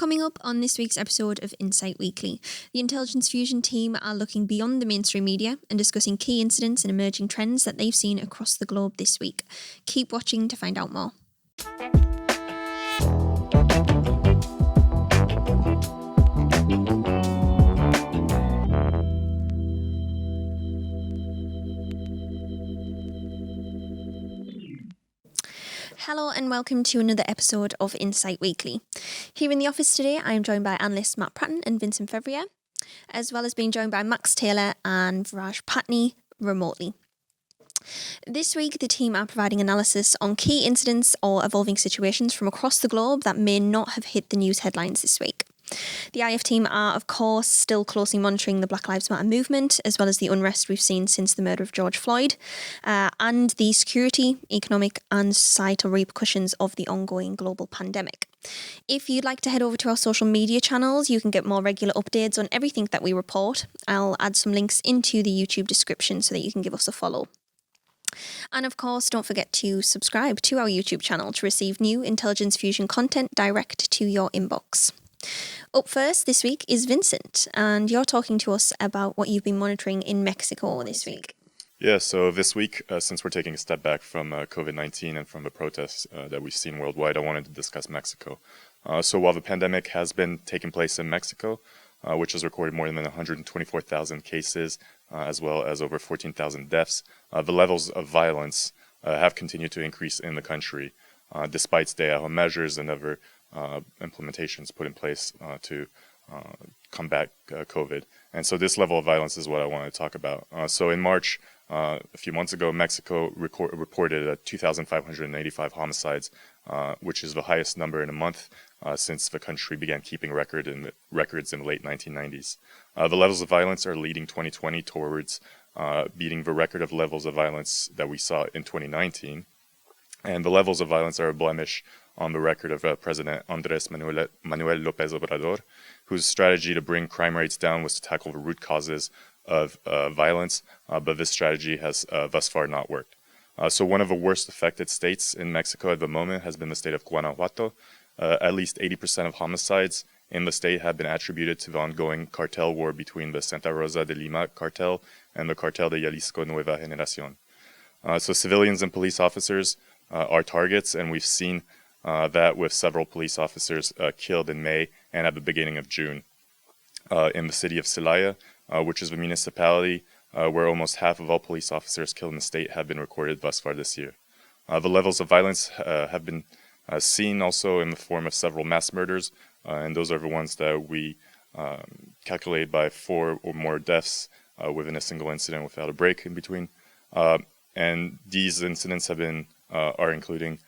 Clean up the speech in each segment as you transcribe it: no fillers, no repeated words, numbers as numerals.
Coming up on this week's episode of Insight Weekly, the Intelligence Fusion team are looking beyond the mainstream media and discussing key incidents and emerging trends that they've seen across the globe this week. Keep watching to find out more. Hello and welcome to another episode of Insight Weekly. Here in the office today, I am joined by analysts Matt Pratton and Vincent Fevrier, as well as being joined by Max Taylor and Viraj Patni remotely. This week, the team are providing analysis on key incidents or evolving situations from across the globe that may not have hit the news headlines this week. The IF team are, of course, still closely monitoring the Black Lives Matter movement, as well as the unrest we've seen since the murder of George Floyd, and the security, economic and societal repercussions of the ongoing global pandemic. If you'd like to head over to our social media channels, you can get more regular updates on everything that we report. I'll add some links into the YouTube description so that you can give us a follow. And of course, don't forget to subscribe to our YouTube channel to receive new Intelligence Fusion content direct to your inbox. Up first this week is Vincent, and you're talking to us about what you've been monitoring in Mexico this week. Yeah, so this week, since we're taking a step back from COVID-19 and from the protests that we've seen worldwide, I wanted to discuss Mexico. So while the pandemic has been taking place in Mexico, which has recorded more than 124,000 cases, as well as over 14,000 deaths, the levels of violence have continued to increase in the country, despite stay-at-home measures and other implementations put in place to combat COVID. And so this level of violence is what I want to talk about. So in March, a few months ago, Mexico reported 2,585 homicides, which is the highest number in a month since the country began keeping records in the late 1990s. The levels of violence are leading 2020 towards beating the record of levels of violence that we saw in 2019. And the levels of violence are a blemish on the record of President Andrés Manuel López Obrador, whose strategy to bring crime rates down was to tackle the root causes of violence, but this strategy has thus far not worked. So one of the worst affected states in Mexico at the moment has been the state of Guanajuato. At least 80% of homicides in the state have been attributed to the ongoing cartel war between the Santa Rosa de Lima cartel and the Cartel de Jalisco Nueva Generación. So civilians and police officers are targets, and we've seen that with several police officers killed in May and at the beginning of June. In the city of Celaya, which is the municipality where almost half of all police officers killed in the state have been recorded thus far this year. The levels of violence have been seen also in the form of several mass murders, and those are the ones that we calculate by 4 or more deaths within a single incident without a break in between. And these incidents are including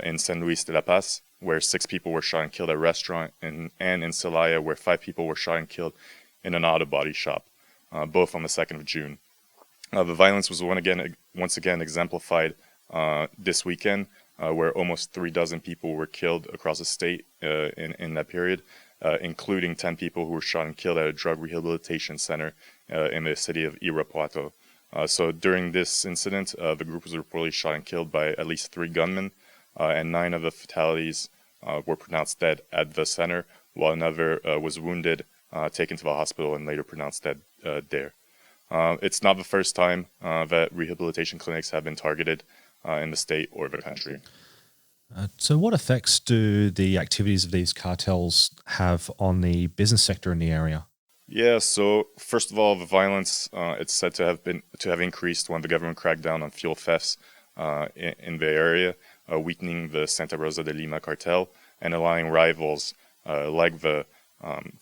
in San Luis de la Paz, where 6 people were shot and killed at a restaurant, and in Celaya, where 5 people were shot and killed in an auto body shop, both on the 2nd of June. The violence was once again exemplified this weekend, where almost 36 people were killed across the state in that period, including 10 people who were shot and killed at a drug rehabilitation center in the city of Irapuato. So during this incident, the group was reportedly shot and killed by at least 3 gunmen, and 9 of the fatalities were pronounced dead at the center, while another was wounded, taken to the hospital, and later pronounced dead there. It's not the first time that rehabilitation clinics have been targeted in the state or the country. So what effects do the activities of these cartels have on the business sector in the area? Yeah, so first of all, the violence it's said to have increased when the government cracked down on fuel thefts in the area, weakening the Santa Rosa de Lima cartel and allowing rivals like the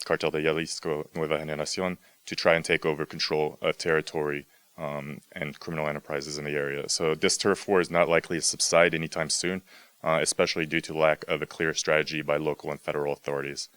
Cartel de Jalisco Nueva Generación to try and take over control of territory and criminal enterprises in the area. So this turf war is not likely to subside anytime soon, especially due to lack of a clear strategy by local and federal authorities.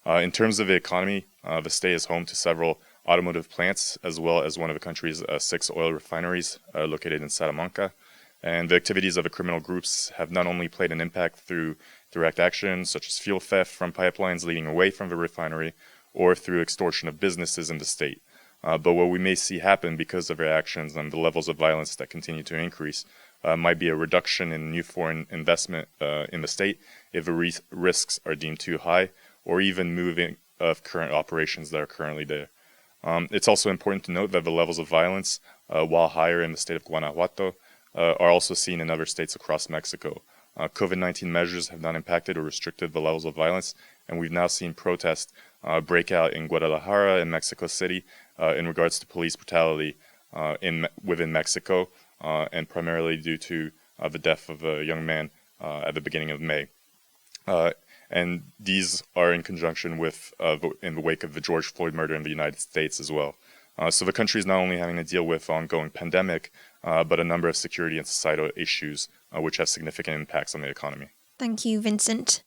In terms of the economy, the state is home to several automotive plants, as well as one of the country's 6 oil refineries located in Salamanca. And the activities of the criminal groups have not only played an impact through direct actions, such as fuel theft from pipelines leading away from the refinery, or through extortion of businesses in the state. But what we may see happen because of their actions and the levels of violence that continue to increase might be a reduction in new foreign investment in the state if the risks are deemed too high, or even moving of current operations that are currently there. It's also important to note that the levels of violence, while higher in the state of Guanajuato, are also seen in other states across Mexico. COVID-19 measures have not impacted or restricted the levels of violence, and we've now seen protests break out in Guadalajara and Mexico City in regards to police brutality within Mexico, and primarily due to the death of a young man at the beginning of May. And these are in conjunction with, in the wake of the George Floyd murder in the United States as well. So the country is not only having to deal with ongoing pandemic, but a number of security and societal issues which have significant impacts on the economy. Thank you, Vincent.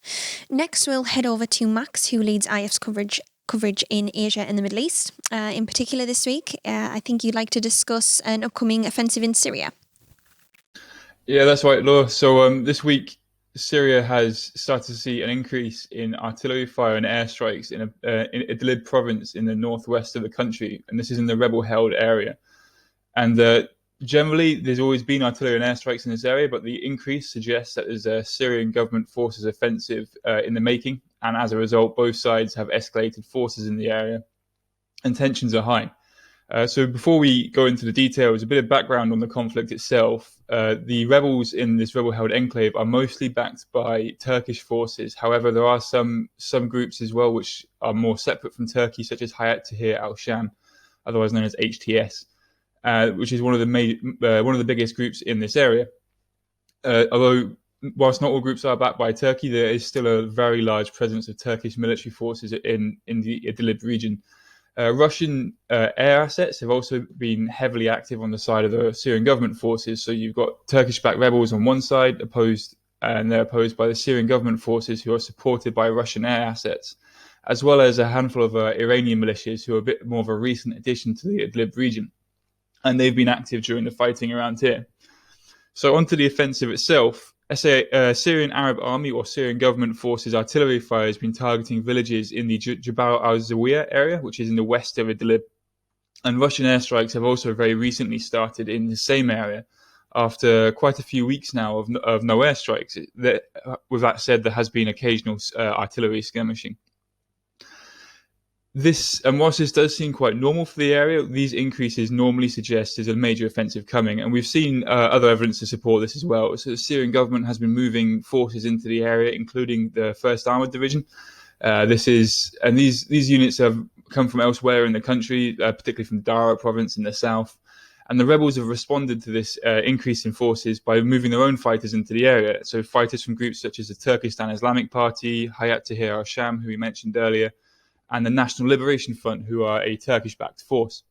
Next, we'll head over to Max, who leads IF's coverage in Asia and the Middle East. In particular this week, I think you'd like to discuss an upcoming offensive in Syria. Yeah, that's right, Laura. So this week, Syria has started to see an increase in artillery fire and airstrikes in Idlib province in the northwest of the country, and this is in the rebel-held area. And generally, there's always been artillery and airstrikes in this area, but the increase suggests that there's a Syrian government forces offensive in the making, and as a result, both sides have escalated forces in the area, and tensions are high. So before we go into the details, a bit of background on the conflict itself. The rebels in this rebel-held enclave are mostly backed by Turkish forces. However, there are some groups as well which are more separate from Turkey, such as Hayat Tahrir al-Sham, otherwise known as HTS, which is one of the biggest groups in this area. Although, whilst not all groups are backed by Turkey, there is still a very large presence of Turkish military forces in the Idlib region. Russian air assets have also been heavily active on the side of the Syrian government forces. So you've got Turkish-backed rebels on one side, they're opposed by the Syrian government forces, who are supported by Russian air assets, as well as a handful of Iranian militias, who are a bit more of a recent addition to the Idlib region. And they've been active during the fighting around here. So onto the offensive itself. Syrian Arab Army or Syrian government forces artillery fire has been targeting villages in the Jabal al-Zawiya area, which is in the west of Idlib. And Russian airstrikes have also very recently started in the same area after quite a few weeks now of no airstrikes. With that said, there has been occasional artillery skirmishing. Whilst this does seem quite normal for the area, these increases normally suggest there's a major offensive coming, and we've seen other evidence to support this as well. So the Syrian government has been moving forces into the area, including the 1st Armoured Division. These units have come from elsewhere in the country, particularly from Dara province in the south. And the rebels have responded to this increase in forces by moving their own fighters into the area. So fighters from groups such as the Turkestan Islamic Party, Hayat Tahrir al-Sham, who we mentioned earlier, and the National Liberation Front, who are a Turkish-backed force.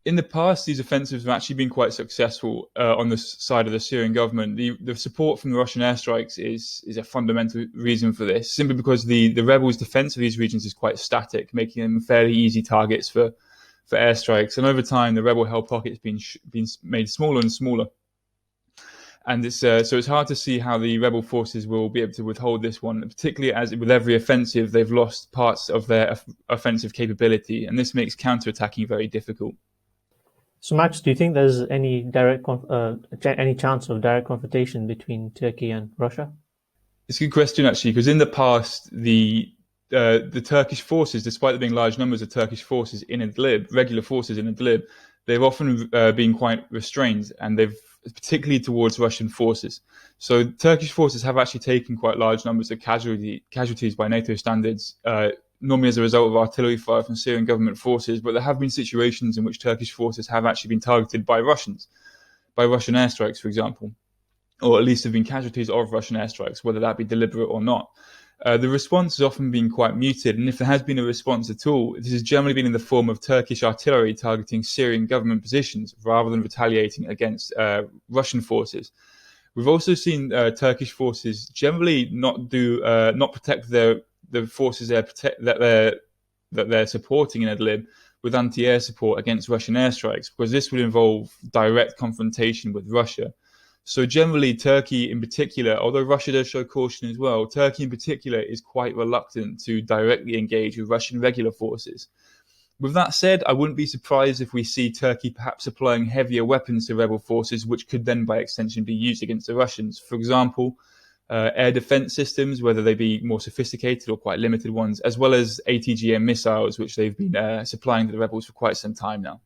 In the past, these offensives have actually been quite successful on the side of the Syrian government. The support from the Russian airstrikes is a fundamental reason for this, simply because the rebels' defense of these regions is quite static, making them fairly easy targets for airstrikes. And over time, the rebel-held pockets been made smaller and smaller. And so it's hard to see how the rebel forces will be able to withhold this one, particularly as with every offensive, they've lost parts of their offensive capability, and this makes counterattacking very difficult. So, Max, do you think there's any chance of direct confrontation between Turkey and Russia? It's a good question, actually, because in the past, the Turkish forces, despite there being large numbers of Turkish forces in Idlib, regular forces in Idlib, they've often been quite restrained, and particularly towards Russian forces. So Turkish forces have actually taken quite large numbers of casualties by NATO standards, normally as a result of artillery fire from Syrian government forces, but there have been situations in which Turkish forces have actually been targeted by Russian airstrikes, for example, or at least have been casualties of Russian airstrikes, whether that be deliberate or not. The response has often been quite muted, and if there has been a response at all, this has generally been in the form of Turkish artillery targeting Syrian government positions rather than retaliating against Russian forces. We've also seen Turkish forces generally not protect the forces that they're supporting in Idlib with anti-air support against Russian airstrikes, because this would involve direct confrontation with Russia. So generally, Turkey in particular, although Russia does show caution as well, Turkey in particular is quite reluctant to directly engage with Russian regular forces. With that said, I wouldn't be surprised if we see Turkey perhaps applying heavier weapons to rebel forces, which could then by extension be used against the Russians. For example, air defense systems, whether they be more sophisticated or quite limited ones, as well as ATGM missiles, which they've been supplying to the rebels for quite some time now.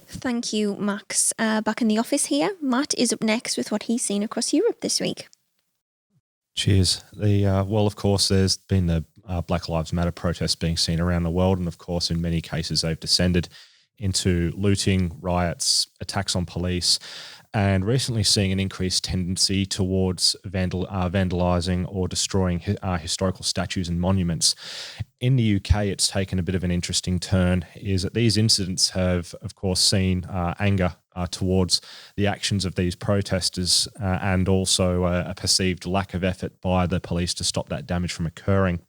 Thank you, Max. Back in the office here, Matt is up next with what he's seen across Europe this week. Cheers. Well, of course, there's been the Black Lives Matter protests being seen around the world, and of course, in many cases, they've descended into looting, riots, attacks on police, and recently seeing an increased tendency towards vandalising or destroying historical statues and monuments. In the UK, it's taken a bit of an interesting turn, is that these incidents have, of course, seen anger towards the actions of these protesters and also a perceived lack of effort by the police to stop that damage from occurring.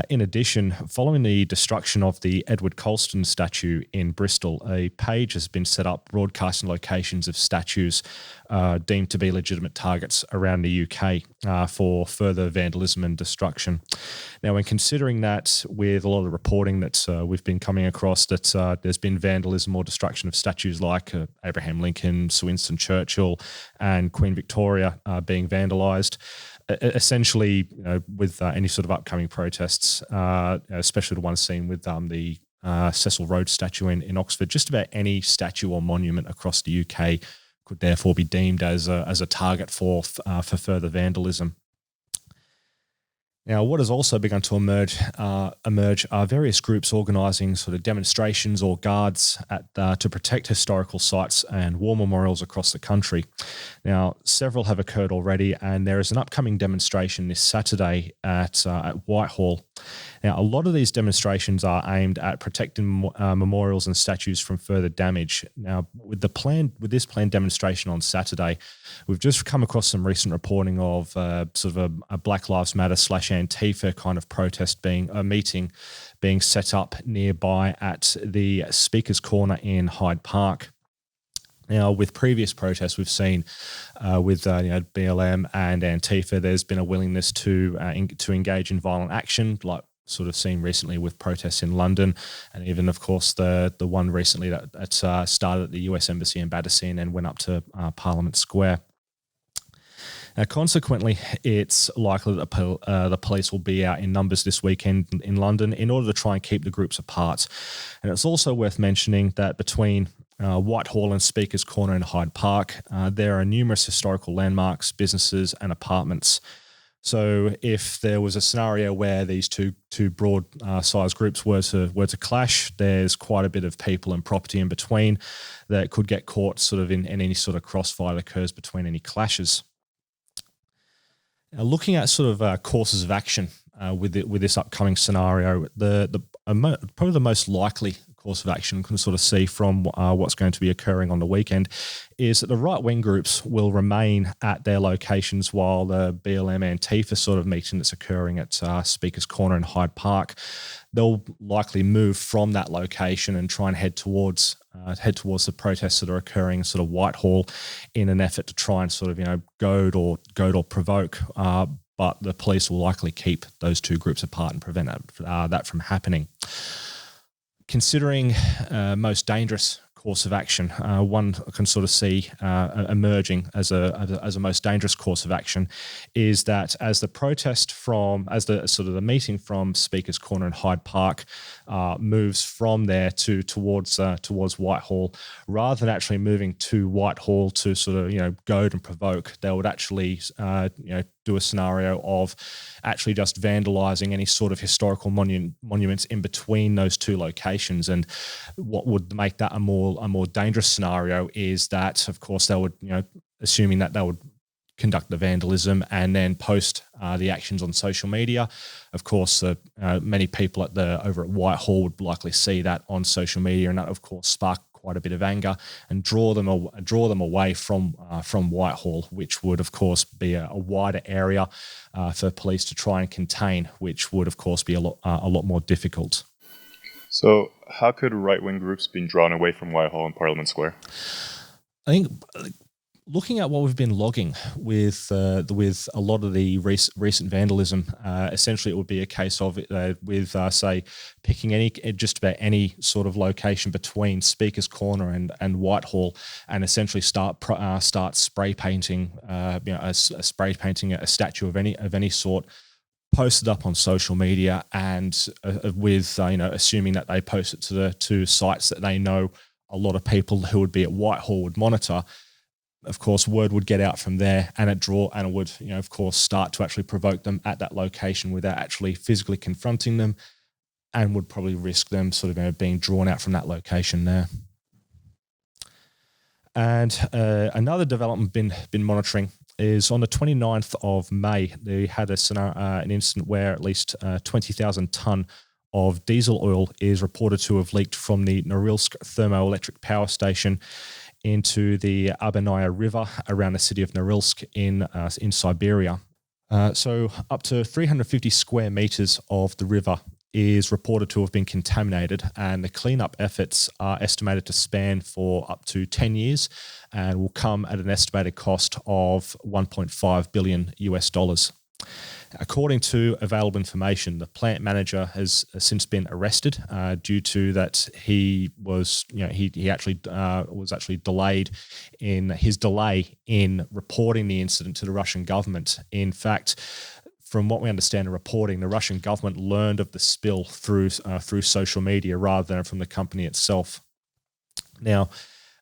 In addition, following the destruction of the Edward Colston statue in Bristol, a page has been set up broadcasting locations of statues deemed to be legitimate targets around the UK for further vandalism and destruction. Now, when considering that with a lot of reporting that we've been coming across that there's been vandalism or destruction of statues like Abraham Lincoln, Sir Winston Churchill and Queen Victoria being vandalised, essentially, with any sort of upcoming protests, especially the ones seen with the Cecil Rhodes statue in Oxford, just about any statue or monument across the UK could therefore be deemed as a target for further vandalism. Now, what has also begun to emerge are various groups organising sort of demonstrations or guards to protect historical sites and war memorials across the country. Now, several have occurred already, and there is an upcoming demonstration this Saturday at Whitehall. Now, a lot of these demonstrations are aimed at protecting memorials and statues from further damage. Now, with this planned demonstration on Saturday, we've just come across some recent reporting of sort of a Black Lives Matter / Antifa kind of protest meeting being set up nearby at the Speaker's Corner in Hyde Park. Now, with previous protests we've seen with BLM and Antifa, there's been a willingness to engage in violent action, like sort of seen recently with protests in London, and even, of course, the one recently that started at the US Embassy in Battersea and went up to Parliament Square. Now, consequently, it's likely that the police will be out in numbers this weekend in London in order to try and keep the groups apart. And it's also worth mentioning that between Whitehall and Speaker's Corner in Hyde Park, there are numerous historical landmarks, businesses and apartments. So if there was a scenario where these two broad size groups were to clash, there's quite a bit of people and property in between that could get caught sort of in any sort of crossfire that occurs between any clashes. Now, looking at sort of courses of action with this upcoming scenario, probably the most likely course of action we can sort of see from what's going to be occurring on the weekend is that the right-wing groups will remain at their locations while the BLM Antifa sort of meeting that's occurring at Speaker's Corner in Hyde Park. They'll likely move from that location and try and head towards the protests that are occurring sort of Whitehall in an effort to try and sort of goad or provoke. But the police will likely keep those two groups apart and prevent that from happening. Considering most dangerous course of action, one can sort of see emerging as a most dangerous course of action is that as the meeting from Speaker's Corner in Hyde Park moves from there towards Whitehall, rather than actually moving to Whitehall to sort of goad and provoke, they would actually do a scenario of actually just vandalising any sort of historical monuments in between those two locations. And what would make that a more dangerous scenario is that, of course, they would, assuming that they would conduct the vandalism and then post the actions on social media. Of course, many people over at Whitehall would likely see that on social media, and that, of course, spark quite a bit of anger and draw them away from Whitehall, which would, of course, be a wider area for police to try and contain, which would, of course, be a lot more difficult. So, how could right-wing groups be drawn away from Whitehall and Parliament Square? I think Looking at what we've been logging with a lot of the recent vandalism, essentially it would be a case of say picking just about any sort of location between Speaker's Corner and Whitehall, and essentially start spray painting, spray painting a statue of any sort, posted up on social media, and assuming that they post it to sites that they know a lot of people who would be at Whitehall would monitor. Of course, word would get out from there, and it would, of course, start to actually provoke them at that location without actually physically confronting them, and would probably risk them sort of being drawn out from that location there. And another development been monitoring is on the 29th of May, they had an incident where at least 20,000 tonne of diesel oil is reported to have leaked from the Norilsk thermoelectric power station into the Abanaya River around the city of Norilsk in Siberia. So up to 350 square meters of the river is reported to have been contaminated, and the cleanup efforts are estimated to span for up to 10 years and will come at an estimated cost of $1.5 billion US. According to available information, the plant manager has since been arrested due to that he was actually delayed in his delay in reporting the incident to the Russian government. In fact, from what we understand in reporting, the Russian government learned of the spill through social media rather than from the company itself. Now,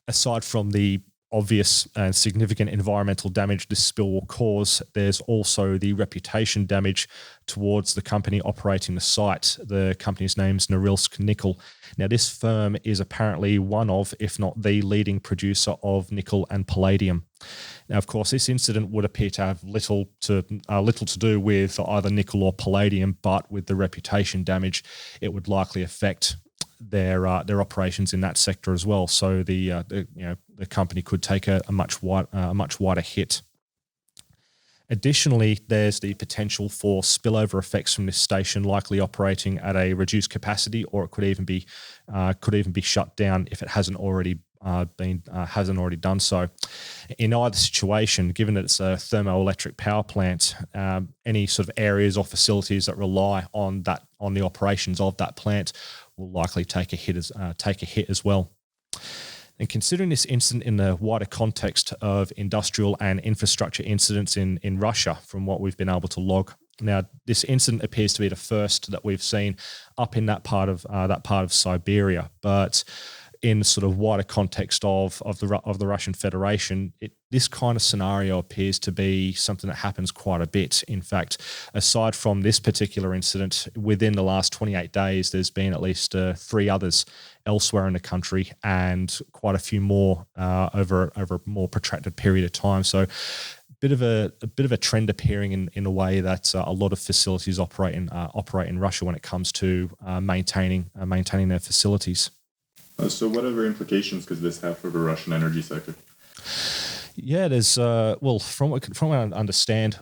aside from the obvious and significant environmental damage this spill will cause, there's also the reputation damage towards the company operating the site. The company's name's Norilsk Nickel. Now, this firm is apparently one of, if not the leading producer of nickel and palladium. Now, of course, this incident would appear to have little to do with either nickel or palladium, but with the reputation damage, it would likely affect their operations in that sector as well. So the company could take a much wider hit. Additionally, there's the potential for spillover effects from this station, likely operating at a reduced capacity, or it could even be shut down if it hasn't already done so. In either situation, given that it's a thermoelectric power plant, any sort of areas or facilities that rely on the operations of that plant will likely take a hit as well. And considering this incident in the wider context of industrial and infrastructure incidents in Russia, from what we've been able to log, now this incident appears to be the first that we've seen up in that part of Siberia, but in the sort of wider context of the Russian Federation, this kind of scenario appears to be something that happens quite a bit. In fact, aside from this particular incident, within the last 28 days, there's been at least 3 others elsewhere in the country, and quite a few more over a more protracted period of time. So, a bit of a trend appearing in the way that a lot of facilities operate in Russia when it comes to maintaining their facilities. So what other implications could this have for the Russian energy sector? Yeah, there's from what I understand,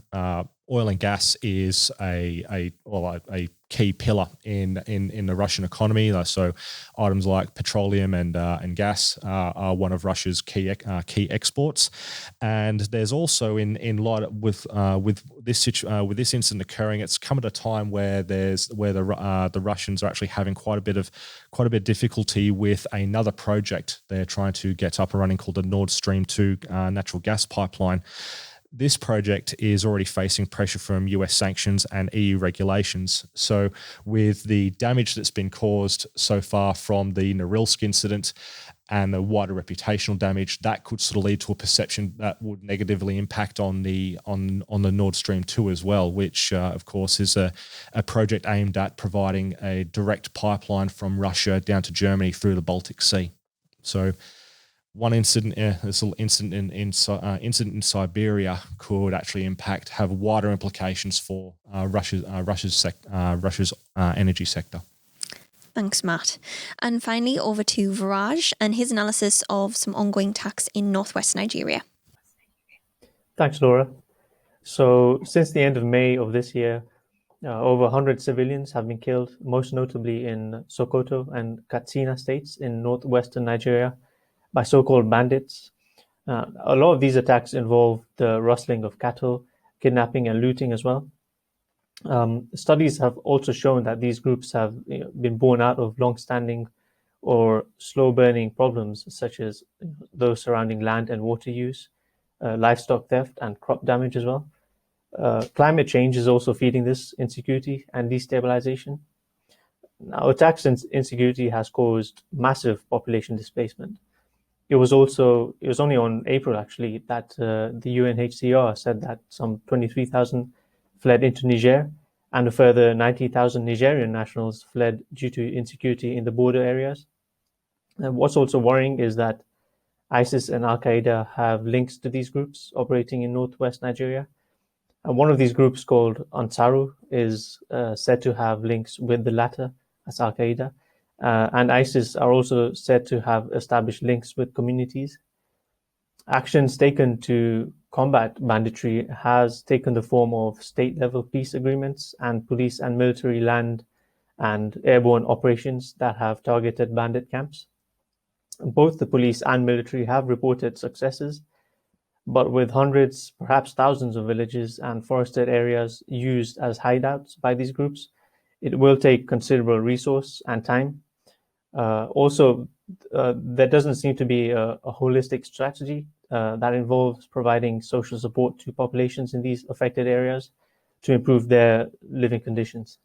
oil and gas is a key pillar in the Russian economy. So items like petroleum and gas are one of Russia's key exports. And there's also in light with this incident occurring, it's come at a time where the Russians are actually having quite a bit of difficulty with another project they're trying to get up and running called the Nord Stream 2 natural gas pipeline. This project is already facing pressure from US sanctions and EU regulations. So with the damage that's been caused so far from the Norilsk incident and the wider reputational damage, that could sort of lead to a perception that would negatively impact on the Nord Stream 2 as well, which of course is a project aimed at providing a direct pipeline from Russia down to Germany through the Baltic Sea. So this little incident in Siberia could actually have wider implications for Russia's energy sector. Thanks, Matt. And finally, over to Viraj and his analysis of some ongoing attacks in northwest Nigeria. Thanks, Laura. So, since the end of May of this year, over 100 civilians have been killed, most notably in Sokoto and Katsina states in northwestern Nigeria, by so-called bandits. A lot of these attacks involve the rustling of cattle, kidnapping, and looting as well. Studies have also shown that these groups have been born out of long-standing or slow-burning problems, such as those surrounding land and water use, livestock theft, and crop damage as well. Climate change is also feeding this insecurity and destabilization. Now, attacks and insecurity has caused massive population displacement. It was only on April actually that the UNHCR said that some 23,000 fled into Niger, and a further 90,000 Nigerian nationals fled due to insecurity in the border areas. And what's also worrying is that ISIS and Al Qaeda have links to these groups operating in northwest Nigeria. And one of these groups, called Ansaru, is said to have links with the latter, as Al Qaeda. And ISIS are also said to have established links with communities. Actions taken to combat banditry has taken the form of state-level peace agreements and police and military land and airborne operations that have targeted bandit camps. Both the police and military have reported successes, but with hundreds, perhaps thousands of villages and forested areas used as hideouts by these groups, it will take considerable resource and time. There doesn't seem to be a holistic strategy that involves providing social support to populations in these affected areas to improve their living conditions.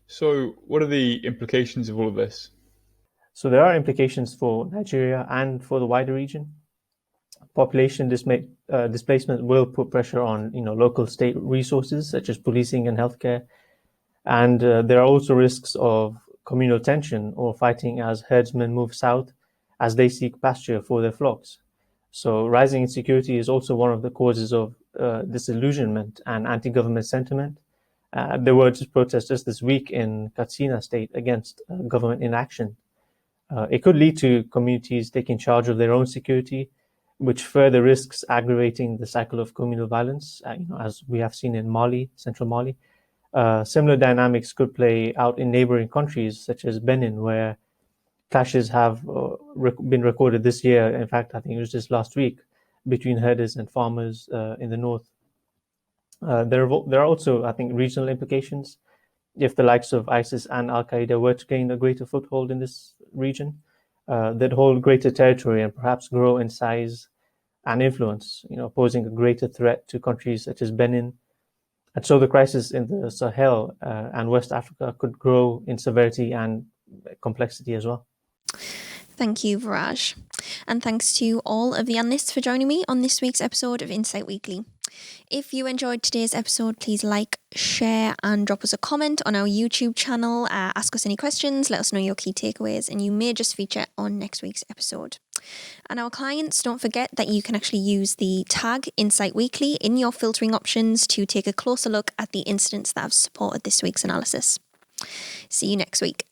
So, what are the implications of all of this? So there are implications for Nigeria and for the wider region. Population displacement will put pressure on local state resources such as policing and healthcare, and there are also risks of communal tension or fighting as herdsmen move south as they seek pasture for their flocks. So rising insecurity is also one of the causes of disillusionment and anti-government sentiment. There were just protests just this week in Katsina state against government inaction. It could lead to communities taking charge of their own security, which further risks aggravating the cycle of communal violence, as we have seen in Mali, central Mali. Similar dynamics could play out in neighboring countries such as Benin, where clashes have been recorded this year. In fact, I think it was just last week, between herders and farmers in the north. There are also, I think, regional implications. If the likes of ISIS and Al Qaeda were to gain a greater foothold in this region, they'd hold greater territory and perhaps grow in size and influence, posing a greater threat to countries such as Benin. And so the crisis in the Sahel and West Africa could grow in severity and complexity as well. Thank you, Viraj. And thanks to all of the analysts for joining me on this week's episode of Insight Weekly. If you enjoyed today's episode, please like, share, and drop us a comment on our YouTube channel. Ask us any questions, let us know your key takeaways, and you may just feature on next week's episode. And our clients, don't forget that you can actually use the tag Insight Weekly in your filtering options to take a closer look at the incidents that have supported this week's analysis. See you next week.